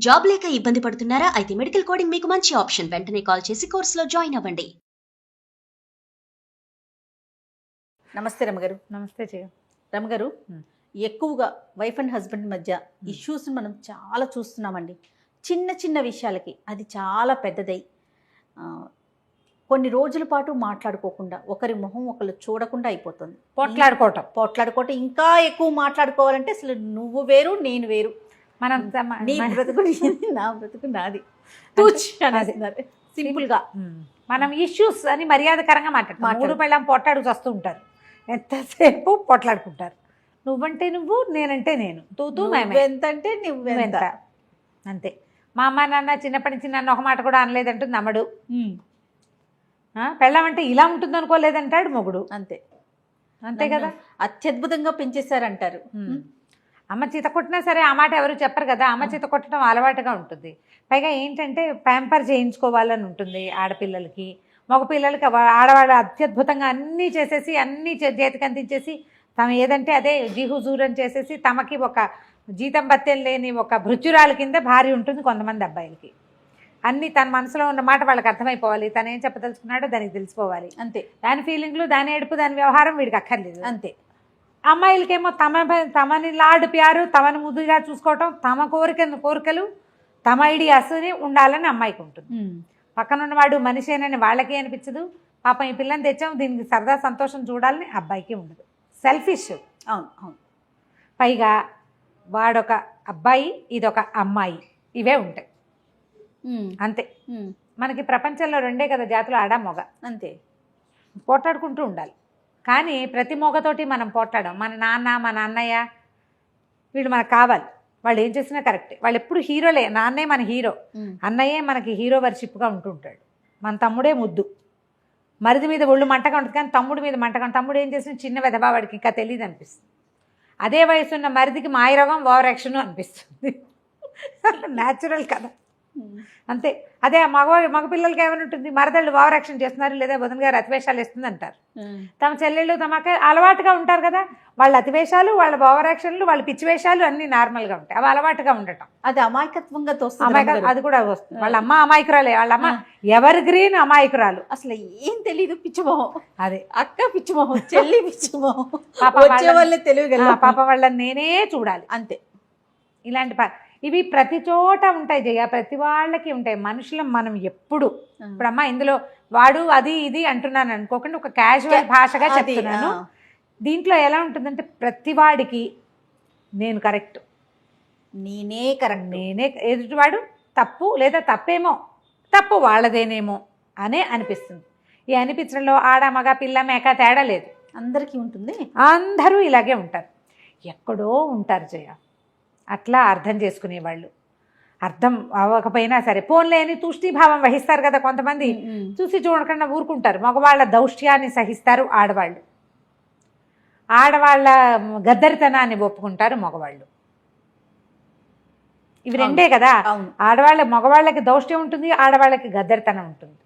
Job లేక ఇబ్బంది పడుతున్నారా? అయితే మెడికల్ కోడింగ్ మీకు మంచి ఆప్షన్. వెంటనే కాల్ చేసి కోర్సులో జాయిన్ అవ్వండి. నమస్తే రమగారు. నమస్తే జయ. రమగారు, ఎక్కువగా వైఫ్ అండ్ హస్బెండ్ మధ్య ఇష్యూస్ని మనం చాలా చూస్తున్నామండి. చిన్న చిన్న విషయాలకి అది చాలా పెద్దదై కొన్ని రోజుల పాటు మాట్లాడుకోకుండా, ఒకరి మొహం ఒకరు చూడకుండా అయిపోతుంది. పోట్లాడుకోవటం ఇంకా ఎక్కువ మాట్లాడుకోవాలంటే అసలు నువ్వు వేరు నేను వేరు, మనం నీ బ్రతుకు నా బ్రతుకు నాది సింపుల్గా మనం ఇష్యూస్ అని మర్యాదకరంగా మాట్లాడుతాం. పెళ్ళాం పొట్టాడు వస్తూ ఉంటారు, ఎంతసేపు పొట్లాడుకుంటారు. నువ్వంటే నువ్వు, నేనంటే నేను, తూతూ ఎంతంటే నువ్వెంత, అంతే. మా అమ్మ నాన్న చిన్నప్పటి నుంచి నన్ను ఒక మాట కూడా అనలేదంటుంది నమ్మడు. పెళ్ళామంటే ఇలా ఉంటుంది అనుకోలేదంటాడు మొగుడు. అంతే అంతే కదా. అత్యద్భుతంగా పెంచేశారంటారు. అమ్మ చీత కొట్టినా సరే ఆ మాట ఎవరు చెప్పరు కదా. అమ్మ చీత కొట్టడం అలవాటుగా ఉంటుంది. పైగా ఏంటంటే ప్యాంపర్ చేయించుకోవాలని ఉంటుంది ఆడపిల్లలకి. మగ పిల్లలకి ఆడవాళ్ళు అత్యద్భుతంగా అన్నీ చేసేసి అన్నీ చేతికి అందించేసి తమ ఏదంటే అదే జీహుజూరం చేసేసి తమకి ఒక జీతం బత్తెం లేని ఒక భృత్యురాల కింద భార్య ఉంటుంది కొంతమంది అబ్బాయిలకి. అన్నీ తన మనసులో ఉన్న మాట వాళ్ళకి అర్థమైపోవాలి. తను ఏం చెప్పదలుచుకున్నాడో దానికి తెలిసిపోవాలి. అంతే. దాని ఫీలింగ్లు, దాని ఏడుపు, దాని వ్యవహారం వీడికి అక్కర్లేదు. అంతే. అమ్మాయిలకేమో తమని లాడు ప్యారు, తమని ముద్దుగా చూసుకోవటం, తమ కోరికలు తమ ఐడియాస్ని ఉండాలని అమ్మాయికి ఉంటుంది. పక్కనున్నవాడు మనిషేనని వాళ్ళకి అనిపించదు. పాపం ఈ పిల్లని తెచ్చాం దీనికి సరదా సంతోషం చూడాలని అబ్బాయికి ఉండదు. సెల్ఫిష్. అవును అవును. పైగా వాడొక అబ్బాయి, ఇదొక అమ్మాయి, ఇవే ఉంటాయి. అంతే. మనకి ప్రపంచంలో రెండే కదా జాతులు, ఆడ మొగ. అంతే. పోట్లాడుకుంటూ ఉండాలి. కానీ ప్రతి మొగతోటి మనం పోట్లాడాం. మన నాన్న, మన అన్నయ్య వీళ్ళు మనకు కావాలి. వాళ్ళు ఏం చేసినా కరెక్టే. వాళ్ళు ఎప్పుడు హీరోలే. నాన్నే మన హీరో, అన్నయ్యే మనకి హీరో వర్షిప్గా ఉంటుంటాడు. మన తమ్ముడే ముద్దు. మరిది మీద ఒళ్ళు మంటగా ఉంటుంది కానీ తమ్ముడి మీద మంటగా. తమ్ముడు ఏం చేసినా చిన్న వెధవా, వాడికి ఇంకా తెలియదు అనిపిస్తుంది. అదే వయసున్న మరిదికి మాయరోగం, ఓవర్ యాక్షన్ అనిపిస్తుంది. న్యాచురల్ కదా. అంతే. అదే మగ పిల్లలకి ఏమైనా ఉంటుంది, మరదళ్ళు ఓవర్ యాక్షన్ చేస్తున్నారు లేదా బుధన్ గారు అతివేషాలు వేస్తుంది అంటారు. తమ చెల్లెళ్ళు తమకి అలవాటుగా ఉంటారు కదా. వాళ్ళ అతివేషాలు, వాళ్ళ ఓవర్ యాక్షన్లు, వాళ్ళ పిచ్చివేషాలు అన్నీ నార్మల్గా ఉంటాయి. అవి అలవాటుగా ఉండటం, అది అమాయకత్వంగా అది కూడా వస్తుంది. వాళ్ళ అమ్మ అమాయకురాలే. వాళ్ళ అమ్మ ఎవర్ గ్రీన్ అమాయకురాలు. అసలు ఏం తెలీదు, పిచ్చిమోహం. అదే అక్క పిచ్చిమోహం, చెల్లి పిచ్చిమోహం. పాప వాళ్ళని నేనే చూడాలి. అంతే. ఇలాంటి ఇవి ప్రతి చోట ఉంటాయి జయ, ప్రతి వాళ్ళకి ఉంటాయి. మనుషులం మనం ఎప్పుడు. ఇప్పుడు అమ్మ ఇందులో వాడు అది ఇది అంటున్నాను అనుకోకుండా ఒక క్యాజువల్ భాషగా చెప్తున్నాను. దీంట్లో ఎలా ఉంటుందంటే ప్రతి వాడికి నేను కరెక్ట్, నేనే కరెక్ట్, నేనే ఎదుటివాడు తప్పు లేదా తప్పేమో, తప్పు వాళ్ళదేనేమో అనే అనిపిస్తుంది. ఈ అనిపించడంలో ఆడ మగ పిల్ల మేక తేడా లేదు, అందరికీ ఉంటుంది. అందరూ ఇలాగే ఉంటారు. ఎక్కడో ఉంటారు జయ అట్లా అర్థం చేసుకునేవాళ్ళు. అర్థం అవ్వకపోయినా సరే పోన్లే అని తూష్టీభావం వహిస్తారు కదా కొంతమంది. చూసి చూడకుండా ఊరుకుంటారు. మగవాళ్ళ దౌష్ట్యాన్ని సహిస్తారు ఆడవాళ్ళు. ఆడవాళ్ళ గద్దరితనాన్ని ఒప్పుకుంటారు మగవాళ్ళు. ఇవి రెండే కదా. మగవాళ్ళకి దౌష్ట్యం ఉంటుంది, ఆడవాళ్ళకి గద్దరితనం ఉంటుంది.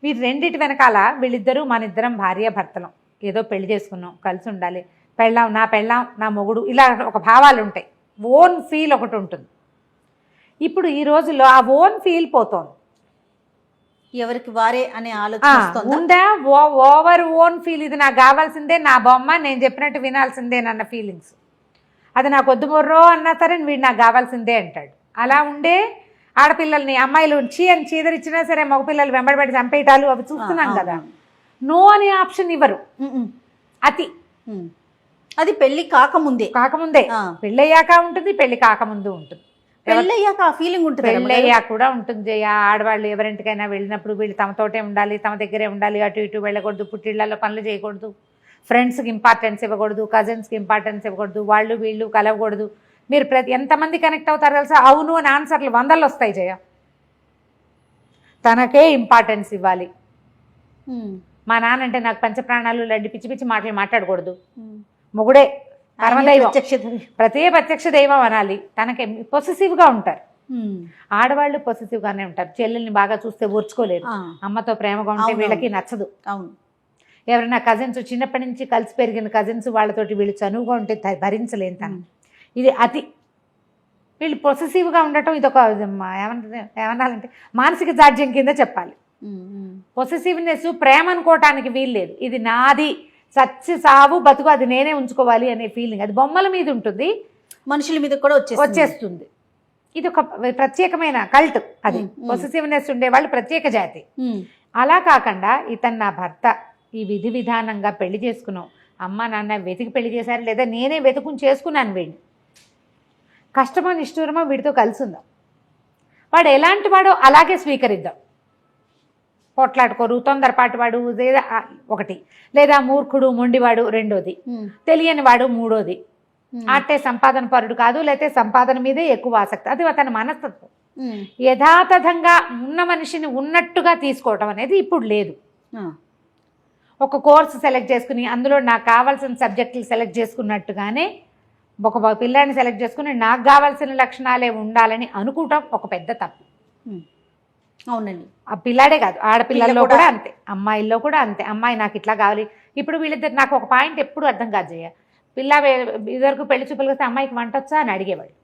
వీరి రెండిటి వెనకాల వీళ్ళిద్దరూ మనిద్దరం భార్య భర్తలం, ఏదో పెళ్లి చేసుకున్నాం, కలిసి ఉండాలి, నా పెళ్ళాం నా మొగుడు, ఇలా ఒక భావాలు ఉంటాయి. ఓన్ ఫీల్ ఒకటి ఉంటుంది. ఇప్పుడు ఈ రోజుల్లో ఆ ఓన్ ఫీల్ పోతోంది. ఎవరికి వారే అనే ఆలోచన ఉందా? Over own feel. ఇది నాకు కావాల్సిందే, నా బొమ్మ, నేను చెప్పినట్టు వినాల్సిందేనన్న ఫీలింగ్స్. అది నాకు వద్దు మొర్రో అన్నా సరే వీడు నాకు కావాల్సిందే అంటాడు. అలా ఉండే ఆడపిల్లల్ని అమ్మాయిలు అని చీదరిచ్చినా సరే మగపిల్లలు వెంబడబడి చంపేయటాలు అవి చూస్తున్నాం కదా. నో అనే ఆప్షన్ ఇవ్వరు. అతి. అది పెళ్లి కాకముందే పెళ్ళయ్యాక ఉంటుంది, పెళ్లి కాకముందు ఉంటుంది. పెళ్ళయ్యాక ఆ ఫీలింగ్ ఉంటుంది, పెళ్ళయ్యాక కూడా ఉంటుంది. ఆడవాళ్ళు ఎవరింటికైనా వెళ్ళినప్పుడు వీళ్ళు తమతోటే ఉండాలి, తమ దగ్గరే ఉండాలి, అటు ఇటు వెళ్ళకూడదు, పుట్టిళ్లలో పనులు చేయకూడదు, ఫ్రెండ్స్కి ఇంపార్టెన్స్ ఇవ్వకూడదు, కజిన్స్కి ఇంపార్టెన్స్ ఇవ్వకూడదు, వాళ్ళు వీళ్ళు కలవకూడదు. మీరు ఎంతమంది కనెక్ట్ అవుతారో తెలుసా? అవును అని ఆన్సర్లు 100 వస్తాయి జయ. తనకే ఇంపార్టెన్స్ ఇవ్వాలి. మా నాన్న అంటే నాకు పంచప్రాణాలు లడ్డి పిచ్చి పిచ్చి మాటలు మాట్లాడకూడదు. మొగుడే పరమదైవం, ప్రత్యక్ష దైవం అనాలి. తనకి పొసెసివ్గా ఉంటారు. ఆడవాళ్ళు పొసెసివ్గానే ఉంటారు. చెల్లెల్ని బాగా చూస్తే ఓర్చుకోలేరు, అమ్మతో ప్రేమగా ఉంటే వీళ్ళకి నచ్చదు. అవును. ఎవరైనా కజిన్స్, చిన్నప్పటి నుంచి కలిసి పెరిగిన కజిన్స్ వాళ్ళతోటి వీళ్ళు చనువుగా ఉంటే భరించలేని తను. ఇది అతి. వీళ్ళు పొసెసివ్గా ఉండటం ఇదొక ఏమన్నాలంటే మానసిక జాడ్యం కింద చెప్పాలి. పొసెసివ్నెస్ ప్రేమ అనుకోవటానికి వీలు లేదు. ఇది నాది, సచ్చి సావు బతుకు అది నేనే ఉంచుకోవాలి అనే ఫీలింగ్. అది బొమ్మల మీద ఉంటుంది, మనుషుల మీద కూడా వచ్చేస్తుంది. ఇది ఒక ప్రత్యేకమైన కల్ట్. అది పొసెసివ్నెస్ ఉండేవాళ్ళు ప్రత్యేక జాతి. అలా కాకుండా ఇతను నా భర్త, ఈ విధి విధానంగా పెళ్లి చేసుకున్నాం, అమ్మ నాన్న వెతికి పెళ్లి చేశారు, లేదా నేనే వెతుకుని చేసుకున్నాను వీడిని, కష్టమో నిష్ఠూరమో వీడితో కలిసి ఉందాం, వాడు ఎలాంటి వాడో అలాగే స్వీకరిద్దాం. పోట్లాడుకోరు, తొందరపాటు వాడు లేదా ఒకటి, లేదా మూర్ఖుడు మొండివాడు రెండోది, తెలియని వాడు మూడోది, ఆటే సంపాదన పరుడు కాదు, లేకపోతే సంపాదన మీదే ఎక్కువ ఆసక్తి, అది అతని మనస్తత్వం. యథాతథంగా ఉన్న మనిషిని ఉన్నట్టుగా తీసుకోవటం అనేది ఇప్పుడు లేదు. ఒక కోర్సు సెలెక్ట్ చేసుకుని అందులో నాకు కావాల్సిన సబ్జెక్టులు సెలెక్ట్ చేసుకున్నట్టుగానే ఒక పిల్లాడిని సెలెక్ట్ చేసుకుని నాకు కావాల్సిన లక్షణాలే ఉండాలని అనుకోవటం ఒక పెద్ద తప్పు. అవునండి. ఆ పిల్లాడే కాదు, ఆడపిల్లల్లో కూడా అంతే, అమ్మాయిల్లో కూడా అంతే. అమ్మాయి నాకు ఇట్లా కావాలి. ఇప్పుడు వీళ్ళిద్దరు నాకు ఒక పాయింట్ ఎప్పుడు అర్థం కాదు జయ, పిల్ల ఇదివరకు పెళ్లి చూపులు వస్తే అమ్మాయికి వంట వచ్చా అని అడిగేవాళ్ళు.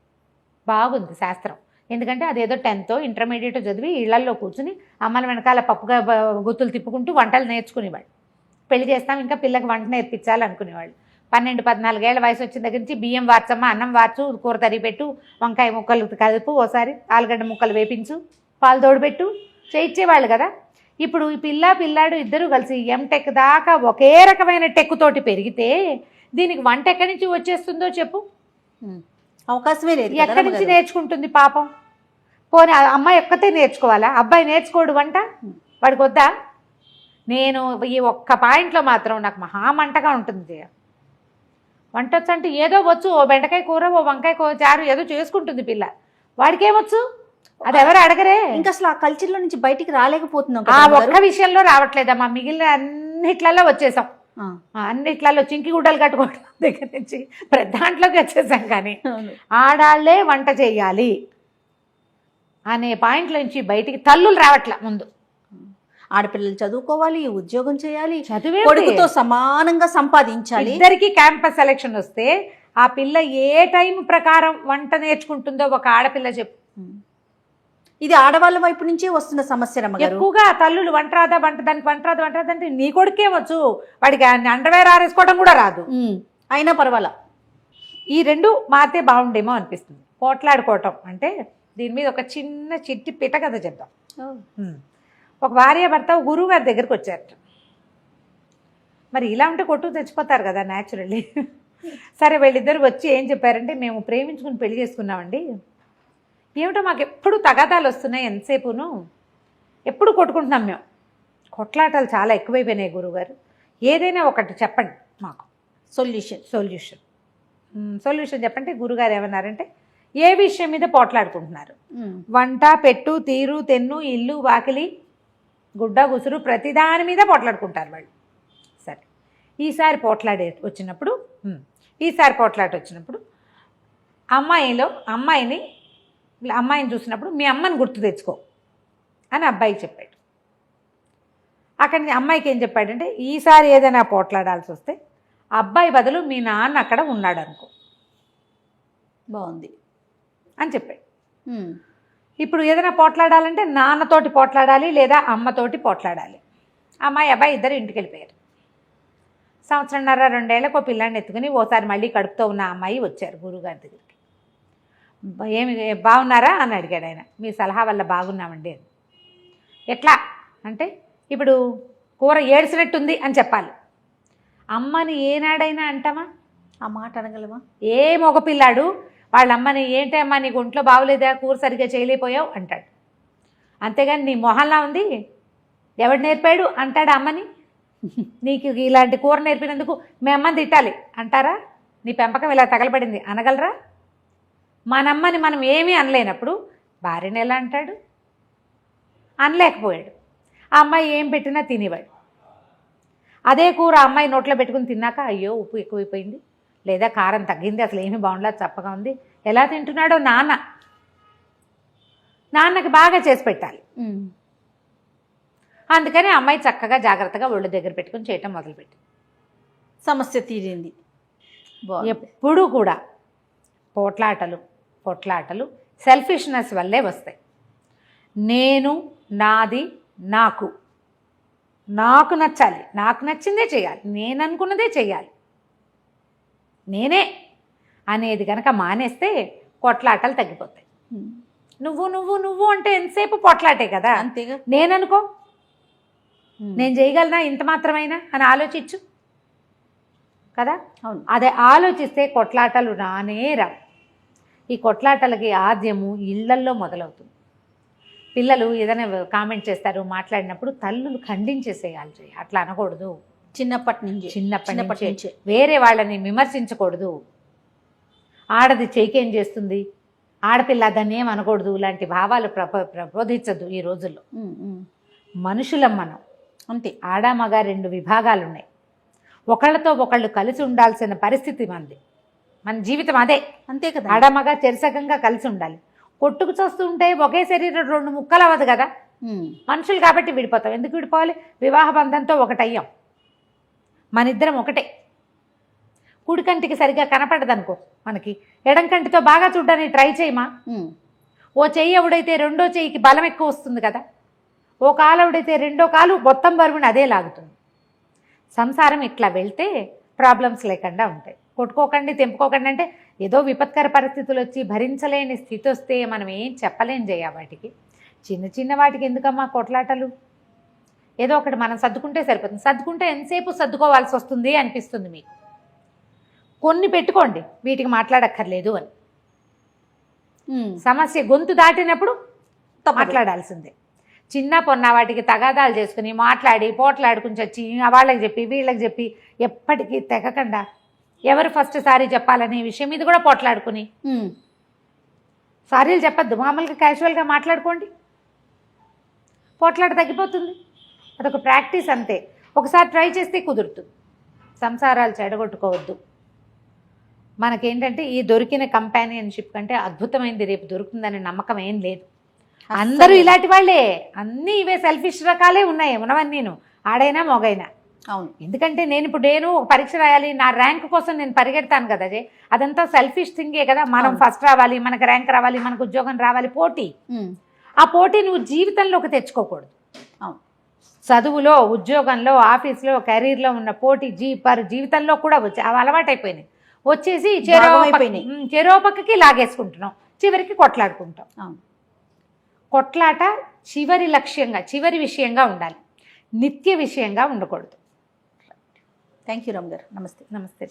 బాగుంది శాస్త్రం, ఎందుకంటే అదేదో 10th ఇంటర్మీడియట్ చదివి ఇళ్లల్లో కూర్చుని అమ్మల వెనకాల పప్పుగా గుత్తులు తిప్పుకుంటూ వంటలు నేర్చుకునేవాళ్ళు. పెళ్లి చేస్తాం ఇంకా పిల్లకి వంట నేర్పించాలి అనుకునేవాళ్ళు. 12-14 ఏళ్ల వయసు వచ్చిన దగ్గర నుంచి బియ్యం వార్చమ్మా, అన్నం వార్చు, కూర తరి పెట్టు, వంకాయ ముక్కలు కలుపు, ఓసారి ఆలుగడ్డ ముక్కలు వేపించు, పాలు తోడుపెట్టు చేయించేవాళ్ళు కదా. ఇప్పుడు ఈ పిల్లాడు ఇద్దరు కలిసి ఎంటెక్ దాకా ఒకే రకమైన టెక్ తోటి పెరిగితే దీనికి వంట ఎక్కడి నుంచి వచ్చేస్తుందో చెప్పు, అవకాశమే లేదు. ఎక్కడి నుంచి నేర్చుకుంటుంది పాపం? పోనీ అమ్మాయి ఒక్కతే నేర్చుకోవాలా, అబ్బాయి నేర్చుకోడు వంట? వాడికి వద్దా? నేను ఈ ఒక్క పాయింట్లో మాత్రం నాకు మహామంటగా ఉంటుంది. వంట వచ్చు అంటే ఏదో వచ్చు, ఓ బెండకాయ కూర, ఓ వంకాయ చారు ఏదో చేసుకుంటుంది పిల్ల, వాడికేమొచ్చు? అది ఎవరు అడగరే. ఇంకా అసలు ఆ కల్చర్లో నుంచి బయటికి రాలేకపోతున్నాం. ఆ ఒక్క విషయంలో రావట్లేదమ్మా, మిగిలిన అన్నిట్లలో వచ్చేసాం. అన్నిట్లలో చింకి గుడ్డలు కట్టుకోవడం దగ్గర నుంచి దాంట్లోకి వచ్చేసాం. కానీ ఆడాళ్లే వంట చేయాలి అనే పాయింట్లో నుంచి బయటికి తల్లులు రావట్లే. ముందు ఆడపిల్లలు చదువుకోవాలి, ఉద్యోగం చేయాలి, కొడుకుతో సమానంగా సంపాదించాలి. ఇద్దరికి క్యాంపస్ సెలక్షన్ వస్తే ఆ పిల్ల ఏ టైం ప్రకారం వంట నేర్చుకుంటుందో ఒక ఆడపిల్ల చెప్పు. ఇది ఆడవాళ్ళ వైపు నుంచే వస్తున్న సమస్య. ఎక్కువగా తల్లులు వంట రాదా, దానికి వంట రాదు అంటే నీ కొడుకే వచ్చు, వాడికి అండర్వేర్ ఆరేసుకోవడం కూడా రాదు, అయినా పర్వాలా. ఈ రెండు మాతే బాగుండేమో అనిపిస్తుంది. పోట్లాడుకోవటం అంటే దీని మీద ఒక చిన్న చిట్టి పిట కథ చెప్దాం. ఒక భార్య భర్త గురువు గారి దగ్గరికి వచ్చారట. మరి ఇలా ఉంటే కొట్టు తెచ్చిపోతారు కదా న్యాచురల్లీ. సరే వీళ్ళిద్దరు వచ్చి ఏం చెప్పారంటే, మేము ప్రేమించుకుని పెళ్లి చేసుకున్నామండి, ఏమిటో మాకు ఎప్పుడు తగాదాలు వస్తున్నాయి, ఎంతసేపును ఎప్పుడు కొట్టుకుంటున్నాం మేము, కొట్లాటలు చాలా ఎక్కువైపోయినాయి గురువుగారు, ఏదైనా ఒకటి చెప్పండి మాకు సొల్యూషన్ చెప్పంటే గురుగారు ఏమన్నారంటే, ఏ విషయం మీద పోట్లాడుకుంటున్నారు? వంట పెట్టు తీరు తెన్ను ఇల్లు వాకిలి గుడ్డ గుసురు ప్రతిదాని మీద పోట్లాడుకుంటారు వాళ్ళు. సరే ఈసారి పోట్లాట వచ్చినప్పుడు అమ్మాయిని చూసినప్పుడు మీ అమ్మని గుర్తు తెచ్చుకో అని అబ్బాయికి చెప్పాడు. అక్కడి నుంచి అమ్మాయికి ఏం చెప్పాడంటే, ఈసారి ఏదైనా పోట్లాడాల్సి వస్తే అబ్బాయి బదులు మీ నాన్న అక్కడ ఉన్నాడు అనుకో, బాగుంది అని చెప్పాడు. ఇప్పుడు ఏదైనా పోట్లాడాలంటే నాన్నతోటి పోట్లాడాలి లేదా అమ్మతోటి పోట్లాడాలి. అమ్మాయి అబ్బాయి ఇద్దరు ఇంటికి వెళ్ళిపోయారు. 1.5-2 ఏళ్ళకు పిల్లాన్ని ఎత్తుకుని ఓసారి మళ్ళీ కడుపుతో ఉన్న అమ్మాయి వచ్చారు గురువుగారి దగ్గరికి. ఏమి బాగున్నారా అని అడిగాడు ఆయన. మీ సలహా వల్ల బాగున్నామండి అని. ఎట్లా అంటే, ఇప్పుడు కూర ఏడ్చినట్టుంది అని చెప్పాలి. అమ్మని ఏనాడైనా అంటామా? ఆ మాట అనగలమా? ఏ మగపిల్లాడు వాళ్ళ అమ్మని ఏంటి అమ్మా నీకు ఒంట్లో బాగోలేదా, కూర సరిగ్గా చేయలేకపోయావు అంటాడు. అంతేగాని నీ మొహంలా ఉంది ఎవడు నేర్పాడు అంటాడు అమ్మని. నీకు ఇలాంటి కూర నేర్పినందుకు మీ అమ్మని తిట్టాలి అంటారా? నీ పెంపకం ఇలా తగలబడింది అనగలరా? మనమ్మని మనం ఏమీ అనలేనప్పుడు భార్యని ఎలా అంటాడు? అనలేకపోయాడు. ఆ అమ్మాయి ఏం పెట్టినా తినేవాడు. అదే కూర అమ్మాయి నోట్లో పెట్టుకుని తిన్నాక అయ్యో ఉప్పు ఎక్కువైపోయింది, లేదా కారం తగ్గింది, అసలు ఏమీ బాగుండలేదు, చప్పగా ఉంది, ఎలా తింటున్నాడో నాన్నకి బాగా చేసి పెట్టాలి. అందుకని అమ్మాయి చక్కగా జాగ్రత్తగా ఒళ్ళు దగ్గర పెట్టుకుని చేయటం మొదలుపెట్టి సమస్య తీరింది. ఎప్పుడూ కూడా పోట్లాటలు కొట్లాటలు సెల్ఫిష్నెస్ వల్లే వస్తాయి. నేను, నాది, నాకు నచ్చాలి, నాకు నచ్చిందే చేయాలి, నేను అనుకున్నదే చేయాలి, నేనే అనేది కనుక మానేస్తే కొట్లాటలు తగ్గిపోతాయి. నువ్వు అంటే ఎంతసేపు పొట్లాటే కదా. అంతేగా. నేననుకో, నేను చేయగలనా ఇంత మాత్రమైనా అని ఆలోచించు కదా. అవును. అదే ఆలోచిస్తే కొట్లాటలు రానేరా. ఈ కొట్లాటలకి ఆద్యము ఇళ్లల్లో మొదలవుతుంది. పిల్లలు ఏదైనా కామెంట్ చేస్తారు, మాట్లాడినప్పుడు తల్లులు ఖండించేసేయాలి. అట్లా అనకూడదు. చిన్నప్పటి నుంచి వేరే వాళ్ళని విమర్శించకూడదు. ఆడది చేకేం చేస్తుంది, ఆడపిల్ల దాన్ని ఏం అనకూడదు, ఇలాంటి భావాలు ప్రబోధించద్దు ఈ రోజుల్లో. మనుషులం మనం, అంతే. ఆడ మగ 2 విభాగాలు ఉన్నాయి. ఒకళ్ళతో ఒకళ్ళు కలిసి ఉండాల్సిన పరిస్థితి మనది. మన జీవితం అదే. అంతే కదా. ఆడ మగ చెరిసగంగా కలిసి ఉండాలి. కొట్టుకు చూస్తూ ఉంటే ఒకే శరీరం 2 ముక్కలు అవ్వదు కదా. మనుషులు కాబట్టి విడిపోతాం. ఎందుకు విడిపోవాలి? వివాహ బంధంతో ఒకటయ్యాం. మన ఇద్దరం ఒకటే. కుడి కంటికి సరిగ్గా కనపడదనుకో, మనకి ఎడం కంటితో బాగా చూడడానికి ట్రై చేయమా. ఓ చెయ్యి ఎవడైతే రెండో చెయ్యికి బలం ఎక్కువ వస్తుంది కదా. ఓ కాలు ఎవడైతే రెండో కాలు మొత్తం బరువుని అదే లాగుతుంది. సంసారం ఇట్లా వెళ్తే ప్రాబ్లమ్స్ లేకుండా ఉంటాయి. కొట్టుకోకండి, తెంపుకోకండి అంటే ఏదో విపత్కర పరిస్థితులు వచ్చి భరించలేని స్థితి వస్తే మనం ఏం చెప్పలేం చేయ. వాటికి చిన్న చిన్న వాటికి ఎందుకమ్మా కొట్లాటలు? ఏదో ఒకటి మనం సర్దుకుంటే సరిపోతుంది. సర్దుకుంటే ఎంతసేపు సర్దుకోవాల్సి వస్తుంది అనిపిస్తుంది మీకు. కొన్ని పెట్టుకోండి, వీటికి మాట్లాడక్కర్లేదు అని. సమస్య గొంతు దాటినప్పుడు మాట్లాడాల్సిందే. చిన్న పొన్న వాటికి తగాదాలు చేసుకుని మాట్లాడి పోట్లాడుకుని వచ్చి వాళ్ళకి చెప్పి వీళ్ళకి చెప్పి ఎప్పటికీ తెగకుండా ఎవరు ఫస్ట్ సారీ చెప్పాలనే విషయం మీద కూడా పోట్లాడుకుని సారీలు చెప్పద్దు, మామూలుగా క్యాజువల్గా మాట్లాడుకోండి. పోట్లాట తగ్గిపోతుంది. అదొక ప్రాక్టీస్ అంతే. ఒకసారి ట్రై చేస్తే కుదురుతుంది. సంసారాలు చెడగొట్టుకోవద్దు. మనకేంటంటే ఈ దొరికిన కంపానియన్షిప్ కంటే అద్భుతమైనది రేపు దొరుకుతుందనే నమ్మకం ఏం లేదు. అందరూ ఇలాంటి వాళ్ళే. అన్నీ ఇవే సెల్ఫిష్ రకాలే ఉన్నాయి ఉన్నవన్నీను, ఆడైనా మొగైనా. అవును. ఎందుకంటే నేను ఒక పరీక్ష రాయాలి, నా ర్యాంక్ కోసం నేను పరిగెడతాను కదా. అదంతా సెల్ఫిష్ థింగే కదా. మనం ఫస్ట్ రావాలి, మనకు ర్యాంక్ రావాలి, మనకు ఉద్యోగం రావాలి, పోటీ. ఆ పోటీ నువ్వు జీవితంలోకి తెచ్చుకోకూడదు. చదువులో, ఉద్యోగంలో, ఆఫీస్లో, కెరీర్లో ఉన్న పోటీ జీవితంలో కూడా వచ్చి అవి అలవాటైపోయినాయి. వచ్చేసి చెరో పక్కకి లాగేసుకుంటున్నాం, చివరికి కొట్లాడుకుంటాం. కొట్లాట చివరి లక్ష్యంగా, చివరి విషయంగా ఉండాలి, నిత్య విషయంగా ఉండకూడదు. థ్యాంక్ యూ రామ్ గారు. నమస్తే. నమస్తే.